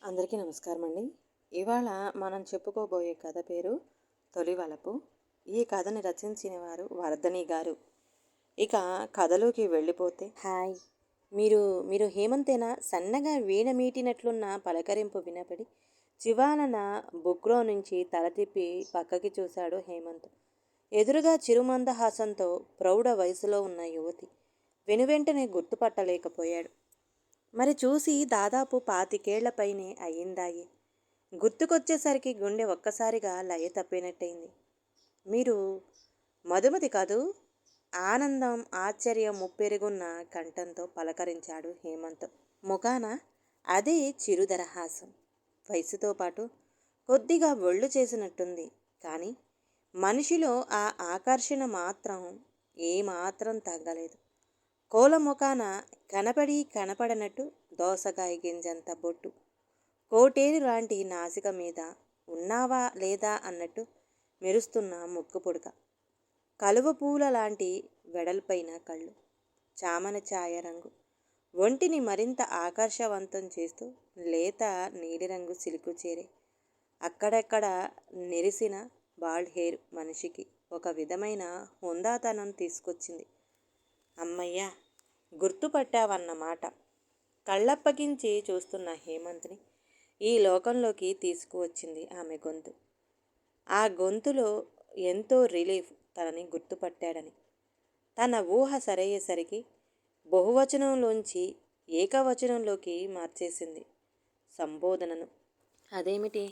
అందరికీ నమస్కారం అండి. ఇవాళ మనం చెప్పుకోబోయే కథ పేరు తొలివలపు. ఈ కథని రచించిన వారు వర్ధని గారు. ఇక కథలోకి వెళ్ళిపోతే, హాయ్, మీరు మీరు హేమంతేనా? సన్నగా వీణ మీటినట్లున్న పలకరింపు వినపడి చివాలన బుక్లో నుంచి తల తిప్పి పక్కకి చూశాడు హేమంత్. ఎదురుగా చిరుమందహాసంతో ప్రౌఢ వయసులో ఉన్న యువతి. వెనువెంటనే గుర్తుపట్టలేకపోయాడు. మరి చూసి దాదాపు 25 పైనే అయ్యిందాయే. గుర్తుకొచ్చేసరికి గుండె ఒక్కసారిగా లయ తప్పినట్టయింది. మీరు మధుమతి కదూ? ఆనందం, ఆశ్చర్యం ముప్పెరుగున్న కంఠంతో పలకరించాడు హేమంత్. ముఖాన అదే చిరుదరహాసం. వయసుతో పాటు కొద్దిగా ఒళ్ళు చేసినట్టుంది. కానీ మనిషిలో ఆ ఆకర్షణ మాత్రం ఏమాత్రం తగ్గలేదు. కోల ముఖాన కనపడి కనపడనట్టు దోసకాయ గింజంత బొట్టు, కోటేరు లాంటి నాసిక మీద ఉన్నావా లేదా అన్నట్టు మెరుస్తున్న ముక్కు పుడక, కలువ పూల లాంటి వెడల్పైన కళ్ళు, చామన ఛాయ రంగు, ఒంటిని మరింత ఆకర్షవంతం చేస్తూ లేత నీలిరంగు సిల్కు చీరే, అక్కడక్కడ నెరిసిన బాల్డ్ హెయిర్ మనిషికి ఒక విధమైన హుందాతనం తీసుకొచ్చింది. అమ్మయ్యా, గుర్తుపట్టావన్నమాట. కళ్ళప్పగించి చూస్తున్న హేమంత్ని ఈ లోకంలోకి తీసుకువచ్చింది ఆమె గొంతు. ఆ గొంతులో ఎంతో రిలీఫ్, తనని గుర్తుపట్టాడని. తన ఊహ సరయ్యేసరికి బహువచనంలోంచి ఏకవచనంలోకి మార్చేసింది సంబోధనను. అదేమిటి?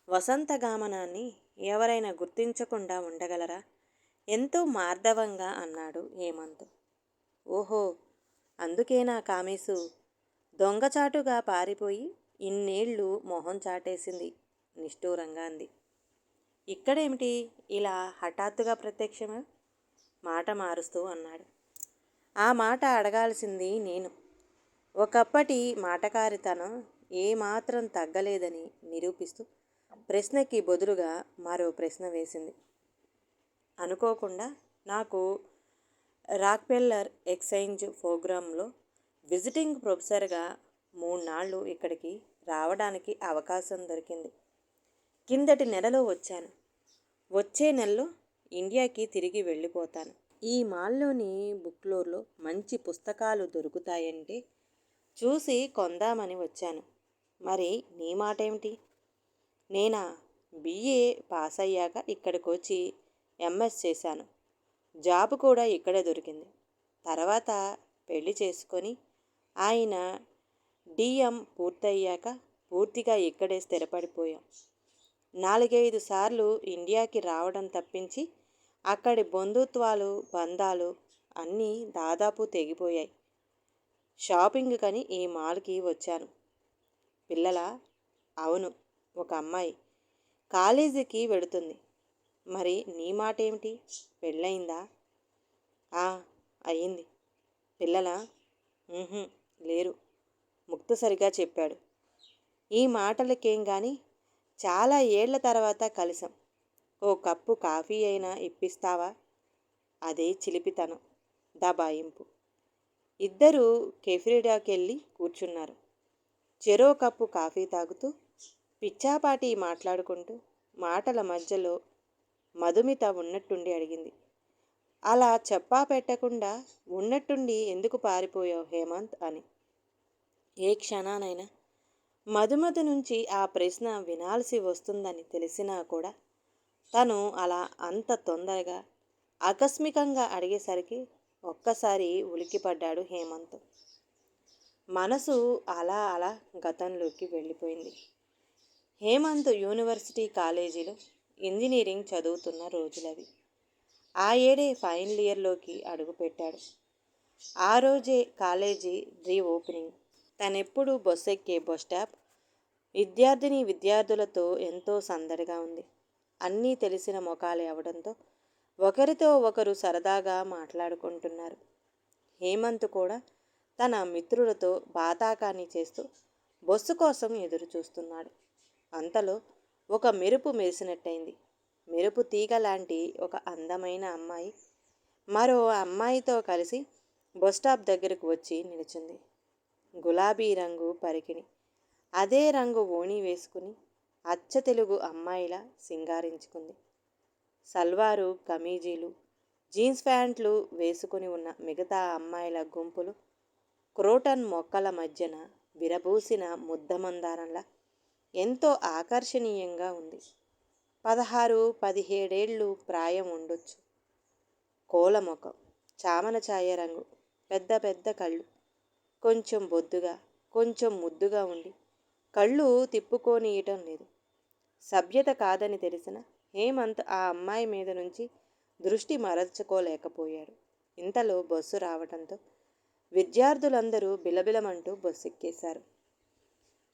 వసంతగామనాన్ని ఎవరైనా గుర్తించకుండా ఉండగలరా? ఎంతో మార్దవంగా అన్నాడు హేమంత్. ఓహో, అందుకేనా కామేశు దొంగచాటుగా పారిపోయి ఇన్నేళ్ళు మొహం చాటేసింది నిష్ఠూరంగా అంది. ఇక్కడేమిటి ఇలా హఠాత్తుగా ప్రత్యక్షమా? మాట మారుస్తూ అన్నాడు. ఆ మాట అడగాల్సింది నేను. ఒకప్పటి మాటకారితనం ఏమాత్రం తగ్గలేదని నిరూపిస్తూ ప్రశ్నకి బదులుగా మరో ప్రశ్న వేసింది. అనుకోకుండా నాకు రాక్ఫెల్లర్ ఎక్స్చేంజ్ ప్రోగ్రాంలో విజిటింగ్ ప్రొఫెసర్గా 3 నాళ్ళు ఇక్కడికి రావడానికి అవకాశం దొరికింది. కిందటి నెలలో వచ్చాను. వచ్చే నెలలో ఇండియాకి తిరిగి వెళ్ళిపోతాను. ఈ మాల్లోని బుక్లోర్లో మంచి పుస్తకాలు దొరుకుతాయంటే చూసి కొందామని వచ్చాను. మరి నీ మాట ఏమిటి? నేనా? బిఏ పాస్ అయ్యాక ఇక్కడికి వచ్చి ఎంఎస్ చేశాను. జాబ్ కూడా ఇక్కడే దొరికింది. తర్వాత పెళ్లి చేసుకొని ఆయన డిఎం పూర్తయ్యాక పూర్తిగా ఇక్కడే స్థిరపడిపోయాం. 4-5 సార్లు ఇండియాకి రావడం తప్పించి అక్కడి బంధుత్వాలు, బంధాలు అన్నీ దాదాపు తెగిపోయాయి. షాపింగ్ కని ఈ మాల్కి వచ్చాను. పిల్లలా? అవును, ఒక అమ్మాయి కాలేజీకి వెడుతుంది. మరి నీ మాట ఏమిటి? పెళ్ళయిందా? అయ్యింది. పిల్లలా? లేరు, ముక్తసరిగా చెప్పాడు. ఈ మాటలకేం గాని చాలా ఏళ్ల తర్వాత కలిసాం. ఓ కప్పు కాఫీ అయినా ఇప్పిస్తావా? అదే చిలిపితనం, దబాయింపు. ఇద్దరూ కెఫ్రీడాకెళ్ళి కూర్చున్నారు. చెరో కప్పు కాఫీ తాగుతూ పిచ్చాపాటి మాట్లాడుకుంటూ మాటల మధ్యలో మధుమిత ఉన్నట్టుండి అడిగింది. అలా చెప్పా పెట్టకుండా ఉన్నట్టుండి ఎందుకు పారిపోయావు హేమంత్ అని. ఏ క్షణానైనా మధుమత నుంచి ఆ ప్రశ్న వినాల్సి వస్తుందని తెలిసినా కూడా తను అలా అంత తొందరగా ఆకస్మికంగా అడిగేసరికి ఒక్కసారి ఉలిక్కిపడ్డాడు హేమంత్. మనసు అలా అలా గతంలోకి వెళ్ళిపోయింది. హేమంత్ యూనివర్సిటీ కాలేజీలో ఇంజనీరింగ్ చదువుతున్న రోజులవి. ఆ ఏడే ఫైనల్ ఇయర్లోకి అడుగుపెట్టాడు. ఆ రోజే కాలేజీ రీఓపెనింగ్. తనెప్పుడు బస్సెక్కే బస్ స్టాప్ విద్యార్థులతో ఎంతో సందడిగా ఉంది. అన్నీ తెలిసిన ముఖాలే అవడంతో ఒకరితో ఒకరు సరదాగా మాట్లాడుకుంటున్నారు. హేమంత్ కూడా తన మిత్రులతో బాతాకాని చేస్తూ బస్సు కోసం ఎదురు చూస్తున్నాడు. అంతలో ఒక మెరుపు మెరిసినట్టయింది. మెరుపు తీగ లాంటి ఒక అందమైన అమ్మాయి మరో అమ్మాయితో కలిసి బస్ స్టాప్ దగ్గరకు వచ్చి నిలిచింది. గులాబీ రంగు పరికిణి, అదే రంగు ఓణి వేసుకుని అచ్చ తెలుగు అమ్మాయిలా సింగారించుకుంది. సల్వారు కమీజీలు జీన్స్ ప్యాంట్లు వేసుకుని ఉన్న మిగతా అమ్మాయిల గుంపులు క్రోటన్ మొక్కల మధ్యన విరబూసిన ముద్దమందారంలా ఎంతో ఆకర్షణీయంగా ఉంది. 16-17 ప్రాయం ఉండొచ్చు. కోలముఖం, చామన ఛాయ రంగు, పెద్ద పెద్ద కళ్ళు, కొంచెం బొద్దుగా కొంచెం ముద్దుగా ఉండి కళ్ళు తిప్పుకోనీయటం లేదు. సభ్యత కాదని తెలిసిన హేమంత్ ఆ అమ్మాయి మీద నుంచి దృష్టి మరల్చుకోలేకపోయాడు. ఇంతలో బస్సు రావటంతో విద్యార్థులందరూ బిలబిలమంటూ బస్సు ఎక్కేశారు.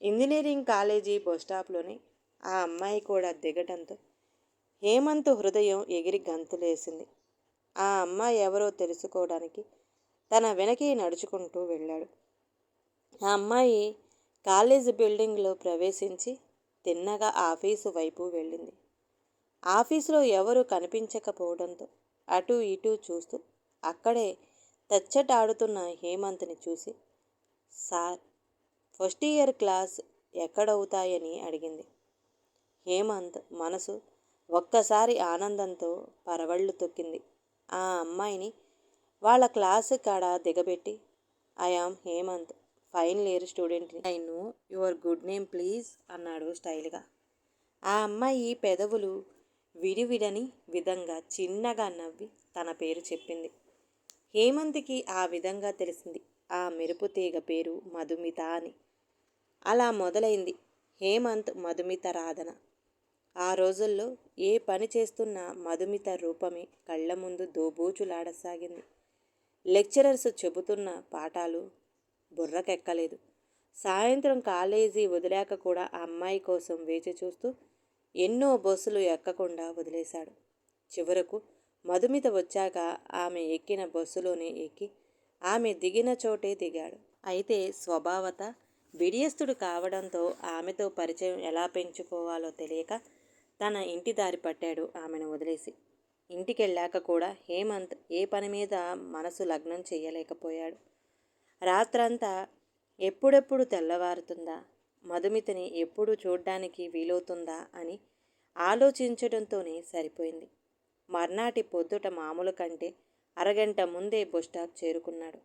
ఇంజనీరింగ్ కాలేజీ బస్టాప్లోనే ఆ అమ్మాయి కూడా దిగటంతో హేమంత్ హృదయం ఎగిరి గంతులేసింది. ఆ అమ్మాయి ఎవరో తెలుసుకోవడానికి తన వెనకే నడుచుకుంటూ వెళ్ళాడు. ఆ అమ్మాయి కాలేజీ బిల్డింగ్లో ప్రవేశించి తిన్నగా ఆఫీసు వైపు వెళ్ళింది. ఆఫీసులో ఎవరు కనిపించకపోవడంతో అటూ ఇటూ చూస్తూ అక్కడే తచ్చటాడుతున్న హేమంత్ని చూసి, సార్, ఫస్ట్ ఇయర్ క్లాస్ ఎక్కడవుతాయని అడిగింది. హేమంత్ మనసు ఒక్కసారి ఆనందంతో పరవళ్ళు తొక్కింది. ఆ అమ్మాయిని వాళ్ళ క్లాసు కాడ దిగబెట్టి, I am Hemanth, final year స్టూడెంట్ని. I know your good name please అన్నాడు స్టైల్గా. ఆ అమ్మాయి పెదవులు విడివిడని విధంగా చిన్నగా నవ్వి తన పేరు చెప్పింది. హేమంత్కి ఆ విధంగా తెలిసింది ఆ మెరుపు తీగ పేరు మధుమిత అని. అలా మొదలైంది హేమంత్ మధుమిత రాధన. ఆ రోజుల్లో ఏ పని చేస్తున్నా మధుమిత రూపమే కళ్ళ ముందు దోబూచులాడసాగింది. లెక్చరర్స్ చెబుతున్న పాఠాలు బుర్రకెక్కలేదు. సాయంత్రం కాలేజీ వదిలాక కూడా ఆ అమ్మాయి కోసం వేచి చూస్తూ ఎన్నో బస్సులు ఎక్కకుండా వదిలేశాడు. చివరకు మధుమిత వచ్చాక ఆమె ఎక్కిన బస్సులోనే ఎక్కి ఆమె దిగిన చోటే దిగాడు. అయితే స్వభావత బిడియస్తుడు కావడంతో ఆమెతో పరిచయం ఎలా పెంచుకోవాలో తెలియక తన ఇంటి దారి పట్టాడు ఆమెను వదిలేసి. ఇంటికెళ్ళాక కూడా హేమంత్ ఏ పని మీద మనసు లగ్నం చెయ్యలేకపోయాడు. రాత్రంతా ఎప్పుడెప్పుడు తెల్లవారుతుందా, మధుమితని ఎప్పుడు చూడ్డానికి వీలవుతుందా అని ఆలోచించడంతోనే సరిపోయింది. మర్నాటి పొద్దుట మామూలు కంటే అరగంట ముందే బస్టాప్ చేరుకున్నాడు.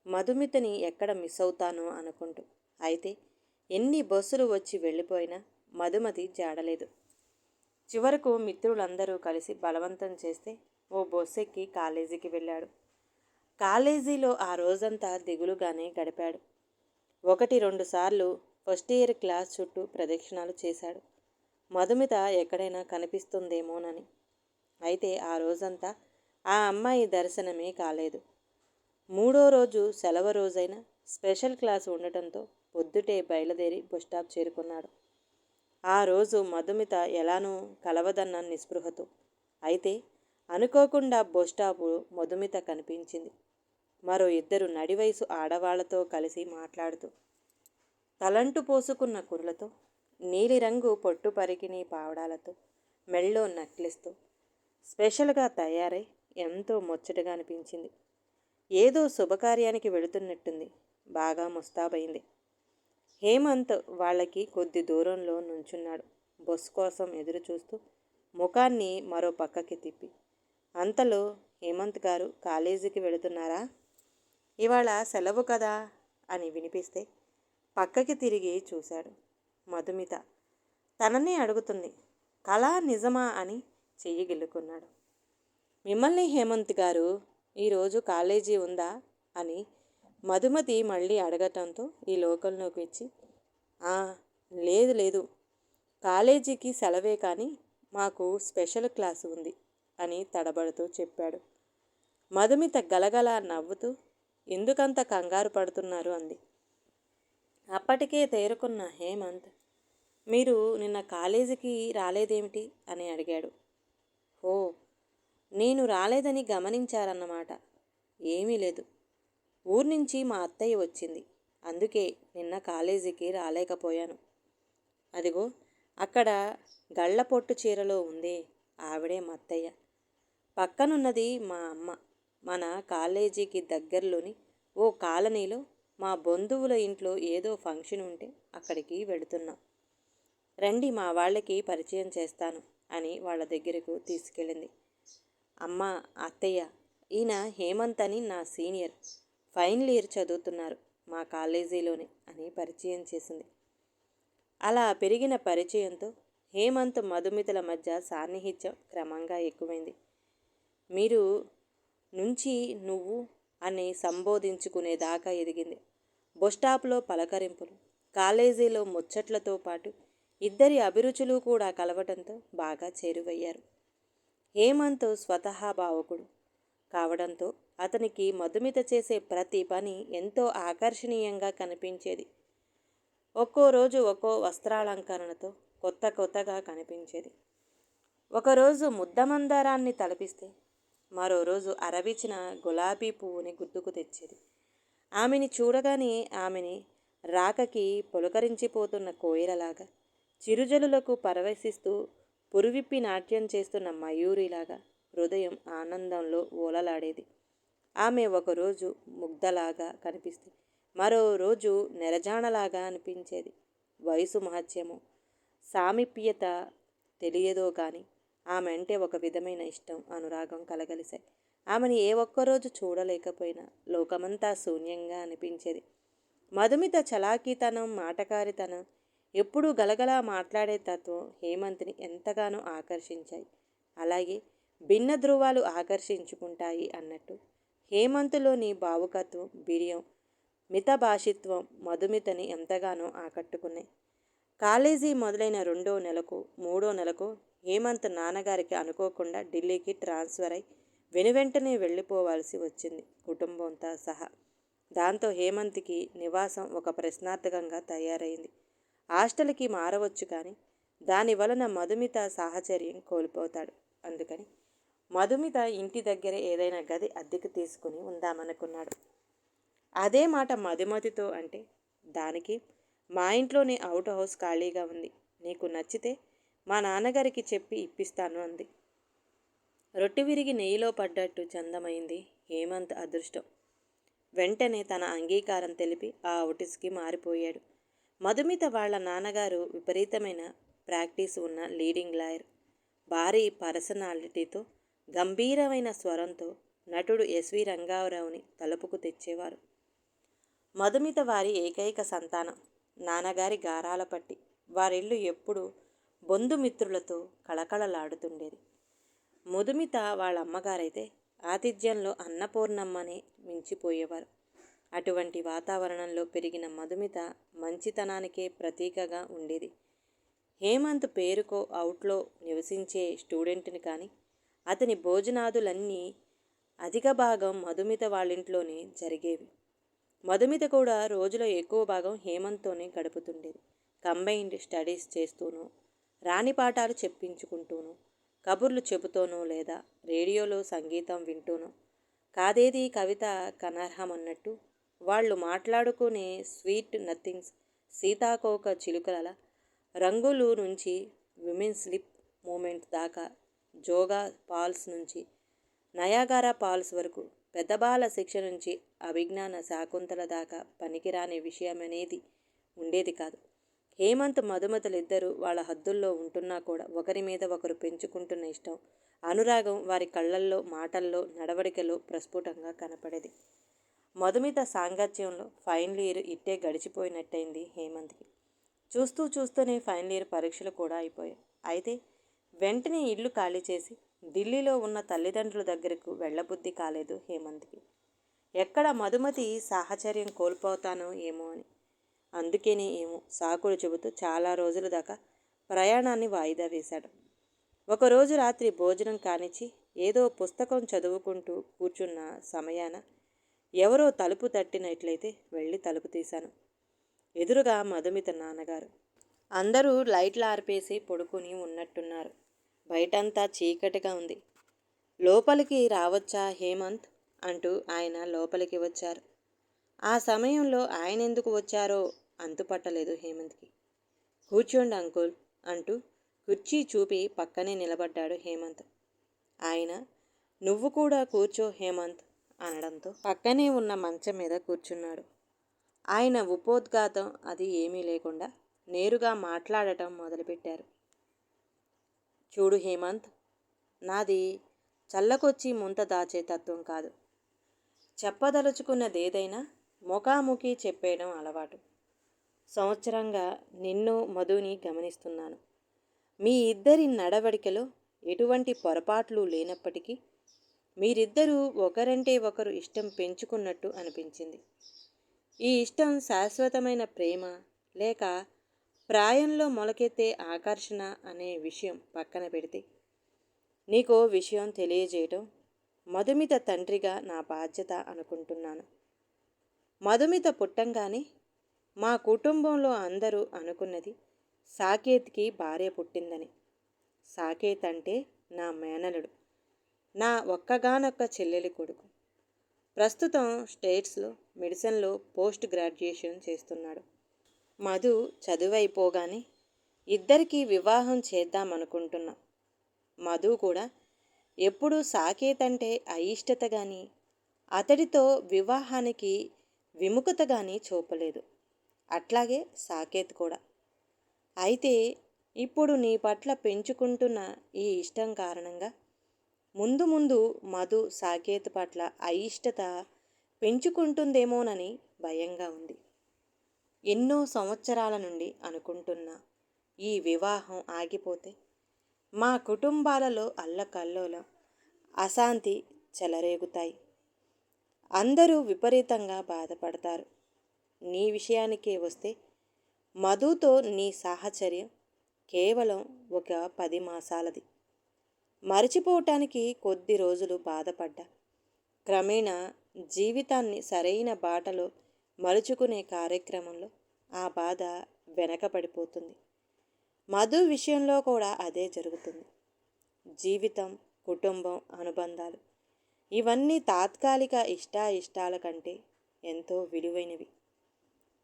మధుమితని ఎక్కడ మిస్ అవుతానో అనుకుంటూ. అయితే ఎన్ని బస్సులు వచ్చి వెళ్ళిపోయినా మధుమతి జాడలేదు. చివరకు మిత్రులందరూ కలిసి బలవంతం చేస్తే ఓ బస్సు ఎక్కి కాలేజీకి వెళ్ళాడు. కాలేజీలో ఆ రోజంతా దిగులుగానే గడిపాడు. 1-2 సార్లు ఫస్ట్ ఇయర్ క్లాస్ చుట్టూ ప్రదక్షిణాలు చేశాడు, మధుమిత ఎక్కడైనా కనిపిస్తుందేమోనని. అయితే ఆ రోజంతా ఆ అమ్మాయి దర్శనమే కాలేదు. 3వ రోజు సెలవు రోజైన స్పెషల్ క్లాసు ఉండటంతో పొద్దుటే బయలుదేరి బస్టాప్ చేరుకున్నాడు. ఆ రోజు మధుమిత ఎలానూ కలవదన్న నిస్పృహతో. అయితే అనుకోకుండా బస్టాపు మధుమిత కనిపించింది. మరో 2 నడివయసు ఆడవాళ్లతో కలిసి మాట్లాడుతూ, తలంటు పోసుకున్న కురులతో, నీలిరంగు పొట్టు పరికిణీ పావడాలతో, మెళ్ళో నెక్లెస్తో స్పెషల్గా తయారై ఎంతో ముచ్చటగా అనిపించింది. ఏదో శుభకార్యానికి వెళుతున్నట్టుంది. బాగా ముస్తాబైంది. హేమంత్ వాళ్ళకి కొద్ది దూరంలో నుంచున్నాడు, బస్సు కోసం ఎదురు చూస్తూ ముఖాన్ని మరో పక్కకి తిప్పి. అంతలో హేమంత్ గారు కాలేజీకి వెళుతున్నారా? ఇవాళ సెలవు కదా అని వినిపిస్తే పక్కకి తిరిగి చూశాడు. మధుమిత తననే అడుగుతుంది. కళ నిజమా అని చెయ్యి గిల్లుకున్నాడు. మిమ్మల్ని హేమంత్ గారు, ఈరోజు కాలేజీ ఉందా అని మధుమతి మళ్ళీ అడగటంతో ఈ లోకంలోకి వచ్చి, లేదు లేదు, కాలేజీకి సెలవే కానీ మాకు స్పెషల్ క్లాసు ఉంది అని తడబడుతూ చెప్పాడు. మధుమిత గలగల నవ్వుతూ, ఎందుకంత కంగారు పడుతున్నారు అంది. అప్పటికే తేరుకున్న హేమంత్, మీరు నిన్న కాలేజీకి రాలేదేమిటి అని అడిగాడు. ఓ, నేను రాలేదని గమనించారన్నమాట. ఏమీ లేదు, ఊరి నుంచి మా అత్తయ్య వచ్చింది, అందుకే నిన్న కాలేజీకి రాలేకపోయాను. అదిగో అక్కడ గళ్ళపొట్టు చీరలో ఉందే, ఆవిడే మా అత్తయ్య. పక్కనున్నది మా అమ్మ. మన కాలేజీకి దగ్గరలోని ఓ కాలనీలో మా బంధువుల ఇంట్లో ఏదో ఫంక్షన్ ఉంటే అక్కడికి వెళుతున్నాం. రండి మా వాళ్ళకి పరిచయం చేస్తాను అని వాళ్ళ దగ్గరకు తీసుకెళ్ళింది. అమ్మ, అత్తయ్య, ఈయన హేమంత్ అని నా సీనియర్, ఫైనల్ ఇయర్ చదువుతున్నారు మా కాలేజీలోనే అని పరిచయం చేసింది. అలా పెరిగిన పరిచయంతో హేమంత్ మధుమితల మధ్య సాన్నిహిత్యం క్రమంగా ఎక్కువైంది. మీరు నుంచి నువ్వు అని సంబోధించుకునేదాకా ఎదిగింది. బస్టాప్లో పలకరింపులు, కాలేజీలో ముచ్చట్లతో పాటు ఇద్దరి అభిరుచులు కూడా కలవటంతో బాగా చేరువయ్యారు. హేమంత్ స్వతహా భావకుడు కావడంతో అతనికి మధుమిత చేసే ప్రతి పని ఎంతో ఆకర్షణీయంగా కనిపించేది. ఒక్కో రోజు ఒక్కో వస్త్రాలంకరణతో కొత్త కొత్తగా కనిపించేది. ఒకరోజు ముద్దమందారాన్ని తలపిస్తే మరో రోజు అరవిచిన గులాబీ పువ్వుని గుర్తుకు తెచ్చేది. ఆమెని చూడగానే ఆమెని రాకకి పులకరించిపోతున్న కోయిలలాగా, చిరుజలులకు పరవశిస్తూ పురువిప్పి నాట్యం చేస్తున్న మయూరిలాగా హృదయం ఆనందంలో ఓలలాడేది. ఆమె ఒకరోజు ముగ్ధలాగా కనిపిస్తే మరో రోజు నెరజాణలాగా అనిపించేది. వయసు మహత్యమో సామీప్యత తెలియదో కానీ ఆమె అంటే ఒక విధమైన ఇష్టం, అనురాగం కలగలిశాయి. ఆమెను ఏ ఒక్కరోజు చూడలేకపోయినా లోకమంతా శూన్యంగా అనిపించేది. మధుమిత చలాకీతనం, మాటకారితనం, ఎప్పుడూ గలగలా మాట్లాడే తత్వం హేమంత్ని ఎంతగానో ఆకర్షించాయి. అలాగే భిన్న ధృవాలు ఆకర్షించుకుంటాయి అన్నట్టు హేమంతులోని భావుకత్వం, బిడియం, మితభాషిత్వం మధుమితని ఎంతగానో ఆకట్టుకున్నాయి. కాలేజీ మొదలైన 2వ నెలకు 3వ నెలకు హేమంత్ నాన్నగారికి అనుకోకుండా ఢిల్లీకి ట్రాన్స్ఫర్ అయి వెనువెంటనే వెళ్ళిపోవాల్సి వచ్చింది, కుటుంబంతో సహా. దాంతో హేమంత్కి నివాసం ఒక ప్రశ్నార్థకంగా తయారైంది. హాస్టల్కి మారవచ్చు కానీ దాని వలన మధుమిత సాహచర్యం కోల్పోతాడు. అందుకని మధుమిత ఇంటి దగ్గరే ఏదైనా గది అద్దెకు తీసుకుని ఉందామనుకున్నాడు. అదే మాట మధుమతితో అంటే, దానికి మా ఇంట్లోనే అవుట్ హౌస్ ఖాళీగా ఉంది, నీకు నచ్చితే మా నాన్నగారికి చెప్పి ఇప్పిస్తాను అంది. రొట్టె విరిగి నెయ్యిలో పడ్డట్టు చందమైంది హేమంత్ అదృష్టం. వెంటనే తన అంగీకారం తెలిపి ఆ అవుటిస్కి మారిపోయాడు. మధుమిత వాళ్ళ నాన్నగారు విపరీతమైన ప్రాక్టీస్ ఉన్న లీడింగ్ లాయర్. భారీ పర్సనాలిటీతో, గంభీరమైన స్వరంతో నటుడు ఎస్వి రంగారావుని తలుపుకు తెచ్చేవారు. మధుమిత వారి ఏకైక సంతానం. నాన్నగారి గారాల పట్టి వారిల్లు ఎప్పుడూ బంధుమిత్రులతో కళకళలాడుతుండేది. మధుమిత వాళ్ళ అమ్మగారైతే ఆతిథ్యంలో అన్నపూర్ణమ్మనే మించిపోయేవారు. అటువంటి వాతావరణంలో పెరిగిన మధుమిత మంచితనానికే ప్రతీకగా ఉండేది. హేమంత్ పేరుకో అవుట్లో నివసించే స్టూడెంట్ని కానీ అతని భోజనాదులన్నీ అధిక భాగం మధుమిత వాళ్ళింట్లోనే జరిగేవి. మధుమిత కూడా రోజులో ఎక్కువ భాగం హేమంత్తోనే గడుపుతుండేది. కంబైన్డ్ స్టడీస్ చేస్తూనో, రాని పాఠాలు చెప్పించుకుంటూనో, కబుర్లు చెబుతూనో లేదా రేడియోలో సంగీతం వింటూనో, కాదేది కవిత కనర్హమన్నట్టు వాళ్ళు మాట్లాడుకునే స్వీట్ నథింగ్స్, సీతాకోక చిలుకల రంగులు నుంచి విమెన్స్ లిప్ మూమెంట్ దాకా, జోగా ఫాల్స్ నుంచి నయాగారా ఫాల్స్ వరకు, పెద్దబాల శిక్ష నుంచి అభిజ్ఞాన శాకుంతల దాకా పనికిరాని విషయమనేది ఉండేది కాదు. హేమంత్ మధుమతులిద్దరూ వాళ్ళ హద్దుల్లో ఉంటున్నా కూడా ఒకరి మీద ఒకరు పెంచుకుంటున్న ఇష్టం, అనురాగం వారి కళ్ళల్లో, మాటల్లో, నడవడికలో ప్రస్ఫుటంగా కనపడేది. మధుమిత సాంగత్యంలో ఫైనల్ ఇయర్ ఇట్టే గడిచిపోయినట్టయింది హేమంత్కి. చూస్తూ చూస్తూనే ఫైనల్ ఇయర్ పరీక్షలు కూడా అయిపోయాయి. అయితే వెంటనే ఇల్లు ఖాళీ చేసి ఢిల్లీలో ఉన్న తల్లిదండ్రుల దగ్గరకు వెళ్ళబుద్ధి కాలేదు హేమంత్కి. ఎక్కడ మధుమతి సాహచర్యం కోల్పోతానో ఏమో అని. అందుకేనే ఏమో సాకులు చెబుతూ చాలా రోజుల దాకా ప్రయాణాన్ని వాయిదా వేశాడు. ఒకరోజు రాత్రి భోజనం కానిచ్చి ఏదో పుస్తకం చదువుకుంటూ కూర్చున్న సమయాన ఎవరో తలుపు తట్టినట్లయితే వెళ్ళి తలుపు తీశాను. ఎదురుగా మధుమిత నాన్నగారు. అందరూ లైట్లు ఆర్పేసి పడుకుని ఉన్నట్టున్నారు. బయటంతా చీకటిగా ఉంది. లోపలికి రావచ్చా హేమంత్ అంటూ ఆయన లోపలికి వచ్చారు. ఆ సమయంలో ఆయన ఎందుకు వచ్చారో అంతుపట్టలేదు హేమంత్కి. కూర్చోండి అంకుల్ అంటూ కుర్చీ చూపి పక్కనే నిలబడ్డాడు హేమంత్. ఆయన నువ్వు కూడా కూర్చో హేమంత్ అనడంతో పక్కనే ఉన్న మంచం మీద కూర్చున్నాడు. ఆయన ఉపోద్ఘాతం అది ఏమీ లేకుండా నేరుగా మాట్లాడటం మొదలుపెట్టారు. చూడు హేమంత్, నాది చల్లకొచ్చి ముంత దాచే తత్వం కాదు. చెప్పదలుచుకున్నదేదైనా ముఖాముఖి చెప్పేయడం అలవాటు. సంవత్సరంగా నిన్ను మధుని గమనిస్తున్నాను. మీ ఇద్దరి నడవడికలో ఎటువంటి పొరపాట్లు లేనప్పటికీ మీరిద్దరూ ఒకరంటే ఒకరు ఇష్టం పెంచుకున్నట్టు అనిపించింది. ఈ ఇష్టం శాశ్వతమైన ప్రేమ లేక ప్రాయంలో మొలకెత్తే ఆకర్షణ అనే విషయం పక్కన పెడితే, నీకో విషయం తెలియజేయటం మధుమిత తండ్రిగా నా బాధ్యత అనుకుంటున్నాను. మధుమిత పుట్టంగానే మా కుటుంబంలో అందరూ అనుకున్నది సాకేత్కి భార్య పుట్టిందని. సాకేత్ అంటే నా మేనలుడు, నా ఒక్కగానొక్క చెల్లెలి కొడుకు. ప్రస్తుతం స్టేట్స్లో మెడిసిన్లో పోస్ట్ గ్రాడ్యుయేషన్ చేస్తున్నాడు. మధు చదువైపోగానే ఇద్దరికీ వివాహం చేద్దామనుకుంటున్నాం. మధు కూడా ఎప్పుడూ సాకేత్ అంటే అయిష్టత కానీ అతడితో వివాహానికి విముఖత కానీ చూపలేదు. అట్లాగే సాకేత్ కూడా. అయితే ఇప్పుడు నీ పట్ల పెంచుకుంటున్న ఈ ఇష్టం కారణంగా ముందు ముందు మధు సాకేత్ పట్ల అయిష్టత పెంచుకుంటుందేమోనని భయంగా ఉంది. ఎన్నో సంవత్సరాల నుండి అనుకుంటున్న ఈ వివాహం ఆగిపోతే మా కుటుంబాలలో అల్లకల్లోలం, అశాంతి చెలరేగుతాయి. అందరూ విపరీతంగా బాధపడతారు. నీ విషయానికే వస్తే మధుతో నీ సాహచర్యం కేవలం ఒక 10 మాసాలది. మరచిపోవటానికి కొద్ది రోజులు బాధపడ్డా క్రమేణా జీవితాన్ని సరైన బాటలో మలుచుకునే కార్యక్రమంలో ఆ బాధ వెనకపడిపోతుంది. మధు విషయంలో కూడా అదే జరుగుతుంది. జీవితం, కుటుంబం, అనుబంధాలు ఇవన్నీ తాత్కాలిక ఇష్టాయిష్టాల కంటే ఎంతో విలువైనవి.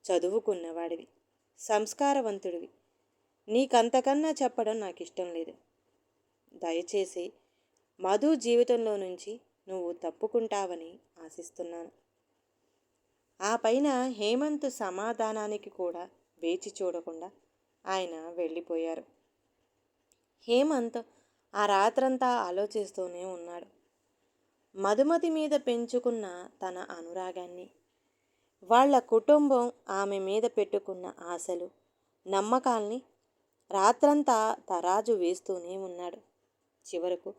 చదువుకున్నవాడివి, సంస్కారవంతుడివి. నీకంతకన్నా చెప్పడం నాకు ఇష్టం లేదు. దయచేసి మధు జీవితంలో నుంచి నువ్వు తప్పుకుంటావని ఆశిస్తున్నాను. ఆ పైన హేమంత్ సమాధానానికి కూడా వేచి చూడకుండా ఆయన వెళ్ళిపోయారు. హేమంత్ ఆ రాత్రంతా ఆలోచిస్తూనే ఉన్నాడు. మధుమతి మీద పెంచుకున్న తన అనురాగాన్ని, వాళ్ళ కుటుంబం ఆమె మీద పెట్టుకున్న ఆశలు, నమ్మకాల్ని రాత్రంతా తరాజు వేస్తూనే ఉన్నాడు. చివరకు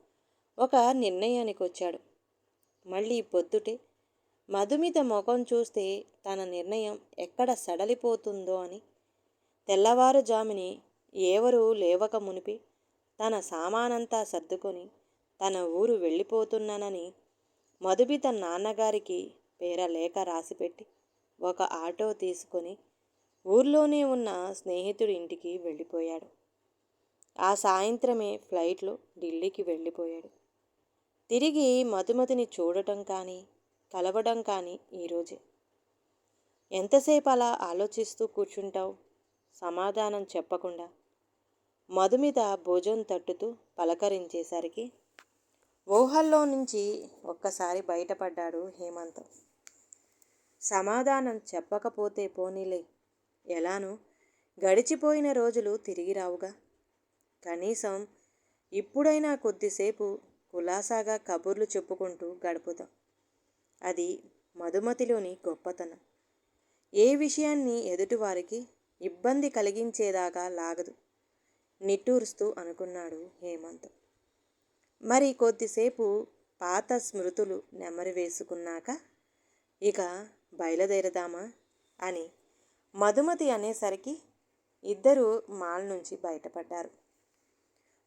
ఒక నిర్ణయానికి వచ్చాడు. మళ్ళీ పొద్దుటే మధుమిత ముఖం చూస్తే తన నిర్ణయం ఎక్కడ సడలిపోతుందో అని తెల్లవారుజాముని ఎవరూ లేవక మునిపి తన సామానంతా సర్దుకొని తన ఊరు వెళ్ళిపోతున్నానని మధుమిత నాన్నగారికి పేర లేఖ రాసిపెట్టి ఒక ఆటో తీసుకొని ఊర్లోనే ఉన్న స్నేహితుడి ఇంటికి వెళ్ళిపోయాడు. ఆ సాయంత్రమే ఫ్లైట్లో ఢిల్లీకి వెళ్ళిపోయాడు. తిరిగి మధుమతిని చూడటం కానీ కలవడం కానీ ఈరోజే. ఎంతసేపు అలా ఆలోచిస్తూ కూర్చుంటావు? సమాధానం చెప్పకుండా మధుమిత భుజం తట్టుతూ పలకరించేసరికి ఊహల్లో నుంచి ఒక్కసారి బయటపడ్డాడు హేమంత్. సమాధానం చెప్పకపోతే పోనీలే, ఎలానో గడిచిపోయిన రోజులు తిరిగి రావుగా. కనీసం ఇప్పుడైనా కొద్దిసేపు కులాసాగా కబుర్లు చెప్పుకుంటూ గడుపుదాం. అది మధుమతిలోని గొప్పతనం. ఏ విషయాన్ని ఎదుటివారికి ఇబ్బంది కలిగించేదాకా లాగదు. నిట్టూరుస్తూ అనుకున్నాడు హేమంత్. మరి కొద్దిసేపు పాత స్మృతులు నెమరు వేసుకున్నాక ఇక బయలుదేరదామా అని మధుమతి అనేసరికి ఇద్దరూ మాల్ నుంచి బయటపడ్డారు.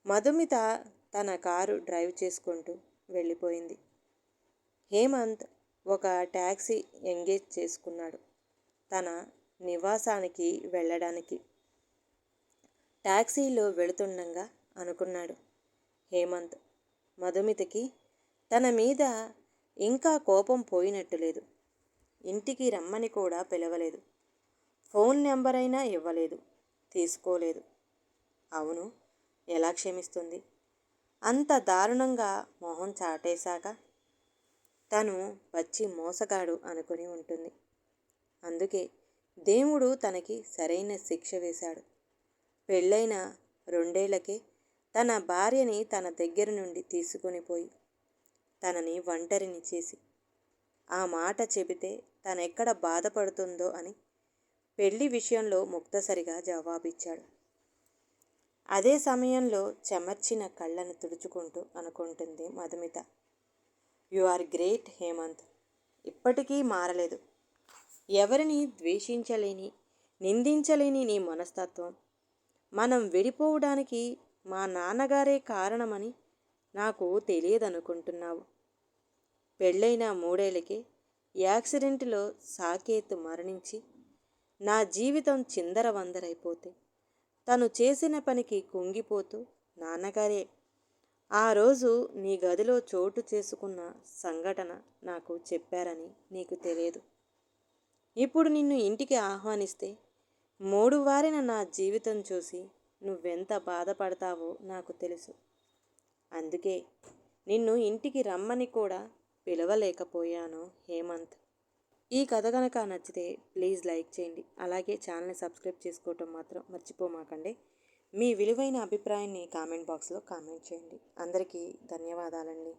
మధుమిత తన కారు డ్రైవ్ చేసుకుంటూ వెళ్ళిపోయింది. హేమంత్ ఒక ట్యాక్సీ ఎంగేజ్ చేసుకున్నాడు తన నివాసానికి వెళ్ళడానికి. ట్యాక్సీలో వెళుతుండగా అనుకున్నాడు హేమంత్, మధుమితకి తన మీద ఇంకా కోపం పోయినట్టు లేదు. ఇంటికి రమ్మని కూడా పిలవలేదు. ఫోన్ నెంబర్ అయినా ఇవ్వలేదు, తీసుకోలేదు. అవును, ఎలా క్షమిస్తుంది? అంత దారుణంగా మొహం చాటేశాక తను పచ్చి మోసగాడు అనుకుని ఉంటుంది. అందుకే దేవుడు తనకి సరైన శిక్ష వేశాడు. పెళ్ళైన 2 ఏళ్లకే తన భార్యని తన దగ్గర నుండి తీసుకొని పోయి తనని ఒంటరిని చేసి ఆ మాట చెబితే తనెక్కడ బాధపడుతుందో అని పెళ్లి విషయంలో ముక్తసరిగా జవాబిచ్చాడు. అదే సమయంలో చెమర్చిన కళ్ళను తుడుచుకుంటూ అనుకుంటుంది Madhumita. You are great Hemant. ఇప్పటికీ మారలేదు. ఎవరిని ద్వేషించలేని, నిందించలేని నీ మనస్తత్వం, మనం విడిపోవడానికి మా నాన్నగారే కారణమని నాకు తెలియదనుకుంటున్నావు. పెళ్ళైన 3 ఏళ్లకే యాక్సిడెంట్లో సాకేత్ మరణించి నా జీవితం చిందరవందరైపోతే తను చేసిన పనికి కుంగిపోతూ నాన్నగారే ఆ రోజు నీ గదిలో చోటు చేసుకున్న సంఘటన నాకు చెప్పారని నీకు తెలియదు. ఇప్పుడు నిన్ను ఇంటికి ఆహ్వానిస్తే మూడువారిన నా జీవితం చూసి నువ్వెంత బాధపడతావో నాకు తెలుసు. అందుకే నిన్ను ఇంటికి రమ్మని కూడా పిలవలేకపోయాను హేమంత్. ఈ కథ కనుక నచ్చితే ప్లీజ్ లైక్ చేయండి. అలాగే ఛానల్ని సబ్స్క్రైబ్ చేసుకోవటం మాత్రం మర్చిపోమాకండి. మీ విలువైన అభిప్రాయాన్ని కామెంట్ బాక్స్లో కామెంట్ చేయండి. అందరికీ ధన్యవాదాలండి.